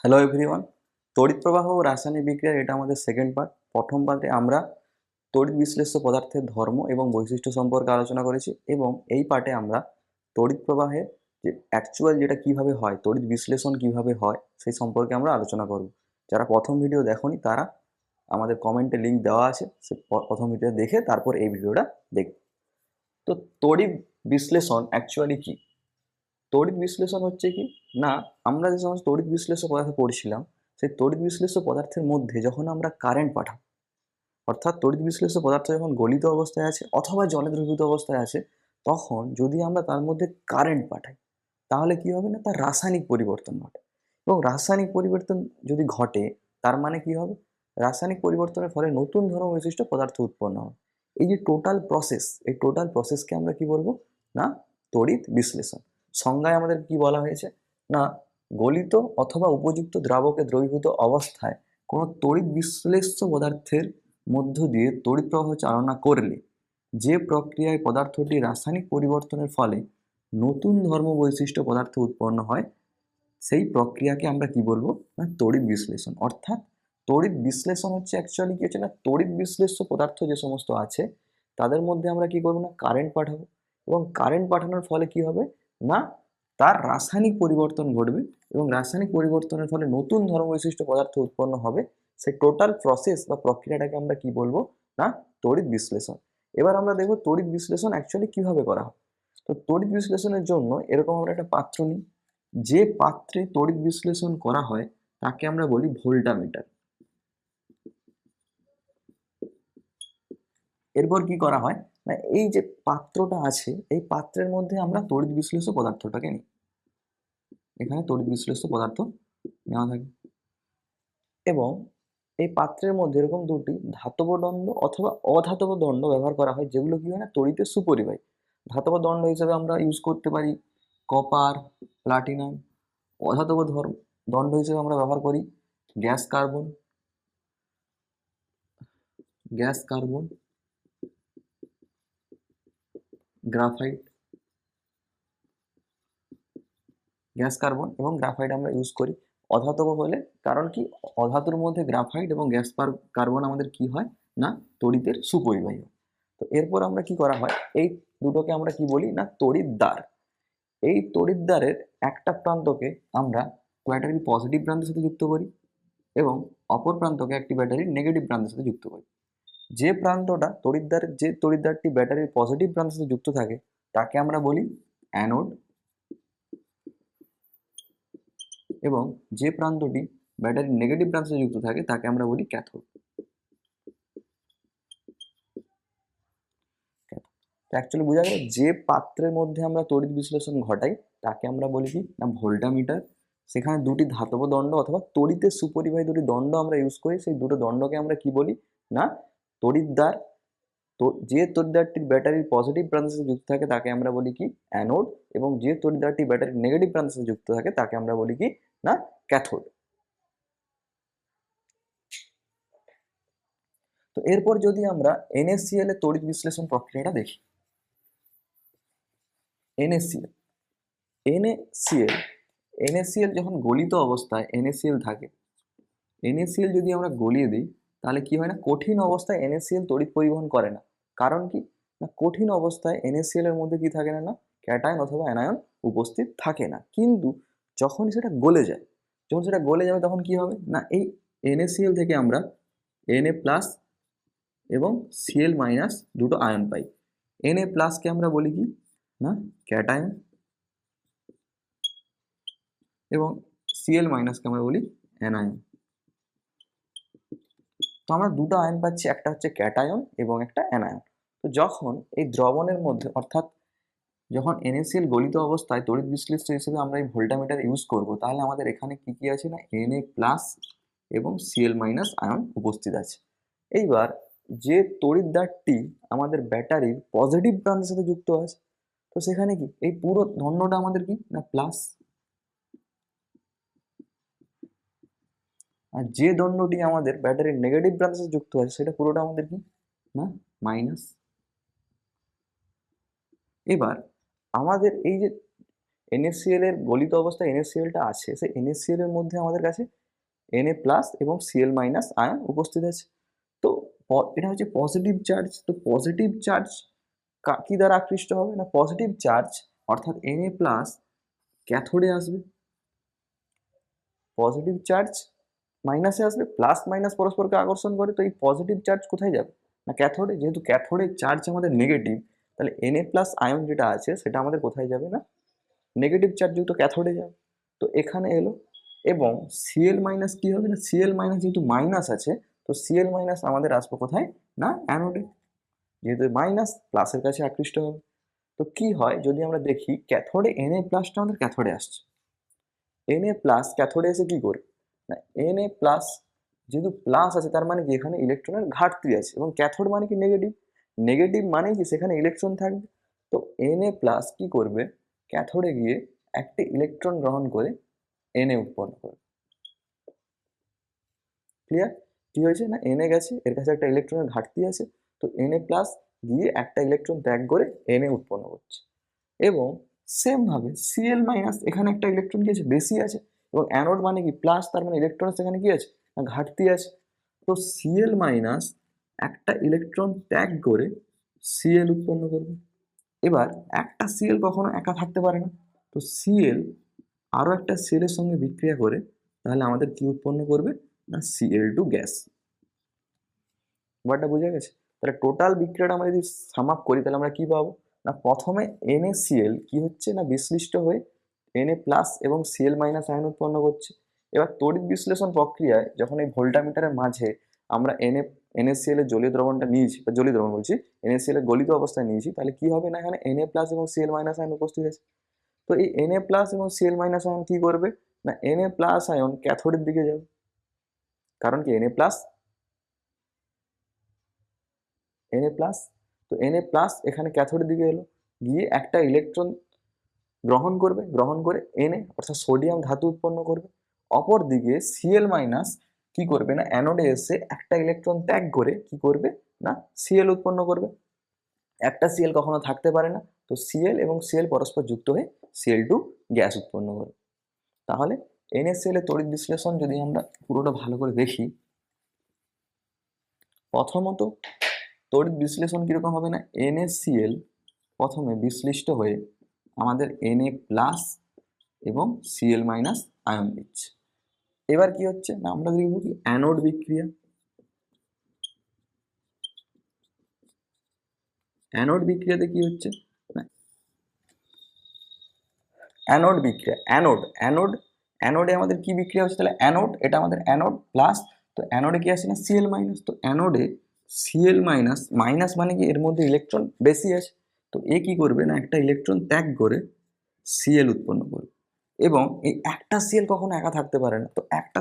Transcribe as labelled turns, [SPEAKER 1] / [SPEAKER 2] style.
[SPEAKER 1] Hello everyone. তড়িৎ প্রবাহ ও রাসায়নিক বিক্রিয়ার এটা আমাদের সেকেন্ড পার্ট। প্রথম পার্টে আমরা তড়িৎ বিশ্লেষ্য পদার্থের ধর্ম এবং বৈশিষ্ট্য সম্পর্কে আলোচনা করেছি, এবং এই পার্টে আমরা তড়িৎ প্রবাহে যে অ্যাকচুয়াল যেটা কিভাবে হয়, তড়িৎ বিশ্লেষণ কিভাবে হয় সেই সম্পর্কে আমরা আলোচনা করব। যারা প্রথম ভিডিও দেখোনি তারা আমাদের কমেন্টে লিঙ্ক দেওয়া আছে, সে প্রথম ভিডিও দেখে তারপর এই ভিডিওটা দেখবে। তো তড়িৎ বিশ্লেষণ অ্যাকচুয়ালি কি? তড়িৎ বিশ্লেষণ হচ্ছে কি না, আমরা যে সমস্ত তড়িৎ বিশ্লেষ্য পদার্থ পড়ছিলাম, সেই তড়িৎ বিশ্লেষ্য পদার্থের মধ্যে যখন আমরা কারেন্ট পাঠাবো, অর্থাৎ তড়িৎ বিশ্লেষ্য পদার্থ যখন গলিত অবস্থায় আছে অথবা জলে দ্রবীভূত অবস্থায় আছে, তখন যদি আমরা তার মধ্যে কারেন্ট পাঠাই তাহলে কি হবে না, তার রাসায়নিক পরিবর্তন ঘটে। এবং রাসায়নিক পরিবর্তন যদি ঘটে তার মানে কি হবে, রাসায়নিক পরিবর্তনের ফলে নতুন ধর্ম বিশিষ্ট পদার্থ উৎপন্ন হবে। এই যে টোটাল প্রসেস, এই টোটাল প্রসেসকে আমরা কি বলবো না, তড়িৎ বিশ্লেষণ। সংজ্ঞায় আমাদের কি বলা হয়েছে না, গলিত অথবা উপযুক্ত দ্রাবকে দ্রবীভূত অবস্থায় কোনো তড়িৎ বিশ্লেষ্য পদার্থের মধ্য দিয়ে তড়িৎ প্রবাহ চালনা করলে যে প্রক্রিয়ায় পদার্থটি রাসায়নিক পরিবর্তনের ফলে নতুন ধর্ম বৈশিষ্ট্য পদার্থ উৎপন্ন হয়, সেই প্রক্রিয়াকে আমরা কি বলবো না, তড়িৎ বিশ্লেষণ। অর্থাৎ তড়িৎ বিশ্লেষণ হচ্ছে অ্যাকচুয়ালি কি হচ্ছে না, তড়িৎ বিশ্লেষ্য পদার্থ যে সমস্ত আছে তাদের মধ্যে আমরা কি করবো না, কারেন্ট পাঠাবো, এবং কারেন্ট পাঠানোর ফলে কি হবে না, তার রাসায়নিক পরিবর্তন ঘটবে, এবং রাসায়নিক পরিবর্তনের ফলে নতুন ধর্ম বৈশিষ্ট্য পদার্থ উৎপন্ন হবে। সেই টোটাল প্রসেস বা প্রক্রিয়াটাকে আমরা কি বলবো না, তড়িৎ বিশ্লেষণ। এবার আমরা দেখবো তড়িৎ বিশ্লেষণ অ্যাকচুয়ালি কিভাবে করা হয়। তো তড়িৎ বিশ্লেষণের জন্য এরকম আমরা একটা পাত্র নিই, যে পাত্রে তড়িৎ বিশ্লেষণ করা হয় তাকে আমরা বলি ভোল্টামিটার। এরপর কি করা হয় না, এই যে পাত্রটা আছে এই পাত্রের মধ্যে আমরা তড়িৎ বিশ্লেষ্য পদার্থটাকে নিই। এখানে তড়িৎ বিশ্লেষ্য পদার্থ নেওয়া থাকে, এবং এই পাত্রের মধ্যে এরকম দুটি ধাতব দণ্ড অথবা অধাতব দণ্ড ব্যবহার করা হয়, যেগুলো কি হয় না, তড়িতের সুপরিবাহী। ধাতব দণ্ড হিসেবে আমরা ইউজ করতে পারি কপার, প্লাটিনাম। অধাতব দণ্ড হিসেবে আমরা ব্যবহার করি গ্যাস কার্বন, গ্রাফাইট, এবং গ্রাফাইট আমরা ইউজ করি। অধাতব হলে কারণ কি, অধাতুর মধ্যে গ্রাফাইট এবং কার্বন আমাদের কি হয় না, তড়িতের সুপরিবাহী হয়। তো এরপর আমরা কি করা হয়, এই দুটোকে আমরা কি বলি না, তড়িৎদ্বার। এই তড়িৎদ্বারের একটা প্রান্তকে আমরা ব্যাটারির পজিটিভ প্রান্তের সাথে যুক্ত করি, এবং অপর প্রান্তকে একটি ব্যাটারির নেগেটিভ প্রান্তের সাথে যুক্ত করি। যে প্রান্তটা যে তড়িৎদ্বারটি ব্যাটারির পজিটিভ প্রান্তের সাথে যুক্ত থাকে তাকে আমরা বলি অ্যানোড, এবং যে প্রান্তটি ব্যাটারির নেগেটিভ প্রান্তের সাথে যুক্ত থাকে তাকে আমরা বলি ক্যাথোড। অ্যাকচুয়ালি বোঝা গেল, যে পাত্রের মধ্যে আমরা তড়িৎ বিশ্লেষণ ঘটাই তাকে আমরা বলি কি না, ভোল্টামিটার। সেখানে দুটি ধাতব দণ্ড অথবা তড়িতের সুপরিবাহী দুটি দণ্ড আমরা ইউজ করি, সেই দুটো দণ্ডকে আমরা কি বলি না, তড়িৎদ্বার। তো যে তড়িৎদ্বারটির ব্যাটারির পজিটিভ প্রান্তের সাথে যুক্ত থাকে তাকে আমরা বলি কি অ্যানোড, এবং যে তড়িৎদ্বারটি ব্যাটারির নেগেটিভ প্রান্তের সাথে যুক্ত থাকে তাকে আমরা বলি কি না, ক্যাথোড। তো এরপর যদি আমরা NaCl এর তড়িৎ বিশ্লেষণ প্রক্রিয়াটা দেখি। NaCl NaCl NaCl যখন গলিত অবস্থায় NaCl থাকে, NaCl যদি আমরা গলিয়ে দিই তাহলে কি হয় না, কঠিন অবস্থায় NaCl তড়িৎ পরিবহন করে না। কারণ কি না, কঠিন অবস্থায় NaCl এর মধ্যে কি থাকে না, না ক্যাটায়ন অথবা অ্যানায়ন উপস্থিত থাকে না। কিন্তু যখনই সেটা গলে যায়, যখন সেটা গলে যাবে তখন কি হবে না, এই NaCl থেকে আমরা Na+ এবং Cl- দুটো আয়ন পাই। Na+ কে আমরা বলি কি না, ক্যাটায়ন, এবং Cl- কে আমরা বলি অ্যানায়ন। তো আমরা দুটো আয়ন পাচ্ছি, একটা হচ্ছে ক্যাটায়ন এবং একটা অ্যানায়ন। তো যখন এই দ্রবণের মধ্যে, অর্থাৎ যখন NaCl গলিত অবস্থায় তড়িৎ বিশ্লেষ্য হিসেবে আমরা এই ভোল্টামিটার ইউজ করব, তাহলে আমাদের এখানে কি কি আছে না, Na+ এবং Cl- আয়ন উপস্থিত আছে। এইবার যে তড়িৎদ্বারটি আমাদের ব্যাটারির পজিটিভ প্রান্তের সাথে যুক্ত আছে, তো সেখানে কি এই পুরো ধন্যটা আমাদের কি না প্লাস, আর যে দণ্ডটি আমাদের ব্যাটারির নেগেটিভ প্রান্তের সাথে যুক্ত আছে সেটা পুরোটা আমাদের কি না মাইনাস। এবার আমাদের এই যে NaCl এর গলিত অবস্থায় NaClটা আছে, সেই NaCl এর মধ্যে আমাদের কাছে Na+ এবং Cl- আয়ন উপস্থিত আছে। তো এটা হচ্ছে পজিটিভ চার্জ। তো পজিটিভ চার্জ কি দ্বারা আকৃষ্ট হবে? না পজিটিভ চার্জ অর্থাৎ Na+ ক্যাথোডে আসবে, পজিটিভ চার্জ মাইনাসে আসবে, প্লাস মাইনাস পরস্পরকে আকর্ষণ করে, তো এই পজিটিভ চার্জ কোথায় যাবে? না ক্যাথোডে। যেহেতু ক্যাথোডের চার্জ আমাদের নেগেটিভ, তাহলে Na+ আয়ন যেটা আছে সেটা আমাদের কোথায় যাবে? না নেগেটিভ চার্জ যেহেতু ক্যাথোডে যাবে, তো এখানে এলো। এবং Cl- কি হবে? না Cl- যেহেতু মাইনাস আছে, তো Cl- আমাদের আসবে কোথায়? না অ্যানোডে। যেহেতু মাইনাস প্লাসের কাছে আকৃষ্ট হবে। তো কি হয় যদি আমরা দেখি ক্যাথোডে Na+টা আমাদের ক্যাথোডে আসছে, Na+ ক্যাথোডে এসে কি করে? না Na+ যেহেতু প্লাস আছে তার মানে কি এখানে ইলেকট্রনের ঘাটতি আছে, এবং ক্যাথোড মানে কি নেগেটিভ, নেগেটিভ মানে কি সেখানে ইলেকট্রন থাকবে। তো Na+ কি করবে? ক্যাথোডে গিয়ে একটি ইলেকট্রন গ্রহণ করে Na উৎপন্ন করবে। ক্লিয়ার? কি হয়েছে? না Na গেছে, এর কাছে একটা ইলেকট্রনের ঘাটতি আছে, তো Na+ গিয়ে একটা ইলেকট্রন ত্যাগ করে Na উৎপন্ন করছে। এবং সেম ভাবে Cl- এখানে একটা ইলেকট্রন কি আছে? বেশি আছে, এবং অ্যানোড মানে কি প্লাস, তার মানে ইলেকট্রন সেখানে কি আছে? না ঘাটতি আছে। তো Cl- একটা ইলেকট্রন ত্যাগ করে Cl উৎপন্ন করবে। এবার একটা Cl কখনো একা থাকতে পারে না, তো Cl আরো একটা Cl এর সঙ্গে বিক্রিয়া করে তাহলে আমাদের কি উৎপন্ন করবে? না Cl2 গ্যাস। ব্যাপারটা বোঝা গেছে? তাহলে টোটাল বিক্রিয়াটা আমরা যদি সাম আপ করি তাহলে আমরা কি পাবো? না প্রথমে NaCl কি হচ্ছে? না বিশ্লিষ্ট হয়ে Na+ এবং Cl- আয়ন উৎপন্ন করছে। এবার তড়িৎ বিশ্লেষণ প্রক্রিয়ায় যখন এই ভোল্টামিটারের মাঝে আমরা NaCl এর জলীয় দ্রবণটা নিয়েছি, বা জলীয় দ্রবণ বলছি, NaCl এর গলিত অবস্থায় নিয়েছি, তাহলে কি হবে? না এখানে Na+ এবং Cl- আয়ন উপস্থিত আছে। তো এই Na+ এবং Cl- আয়ন কি করবে? না Na+ আয়ন ক্যাথোডের দিকে যাবে, কারণ কি Na+, তো Na+ এখানে ক্যাথোডের দিকে এলো, গিয়ে একটা ইলেকট্রন গ্রহণ করবে, গ্রহণ করে Na অর্থাৎ সোডিয়াম ধাতু উৎপন্ন করবে। অপর দিকে Cl- কি করবে? না অ্যানোডে এসে একটা ইলেকট্রন ত্যাগ করে কি করবে? না Cl উৎপন্ন করবে। একটা Cl কখনো থাকতে পারে না, তো Cl এবং Cl পরস্পর যুক্ত হয়ে Cl2 গ্যাস উৎপন্ন করবে। তাহলে NaCl এর তড়িৎ বিশ্লেষণ যদি আমরা পুরোটা ভালো করে দেখি, প্রথমত তড়িৎ বিশ্লেষণ কিরকম হবে? না NaCl প্রথমে বিশ্লিষ্ট হয়ে আমাদের Na+ এবং Cl- আয়ন দিচ্ছে। এবার কি হচ্ছে? না আমরা দেখব কি অ্যানোড বিক্রিয়া। অ্যানোড বিক্রিয়াতে কি হচ্ছে? না অ্যানোড বিক্রিয়া, অ্যানোডে আমাদের কি বিক্রিয়া হচ্ছে? তাহলে অ্যানোড, এটা আমাদের অ্যানোড প্লাস, তো অ্যানোডে কি আছে? না Cl-, তো অ্যানোডে Cl-, মাইনাস মানে কি এর মধ্যে ইলেকট্রন বেশি আছে, তো এ কি করবে? না একটা ইলেকট্রন ত্যাগ করে Cl উৎপন্ন করবে। এবং এই একটা Cl কখনো একা থাকতে পারে না, তো একটা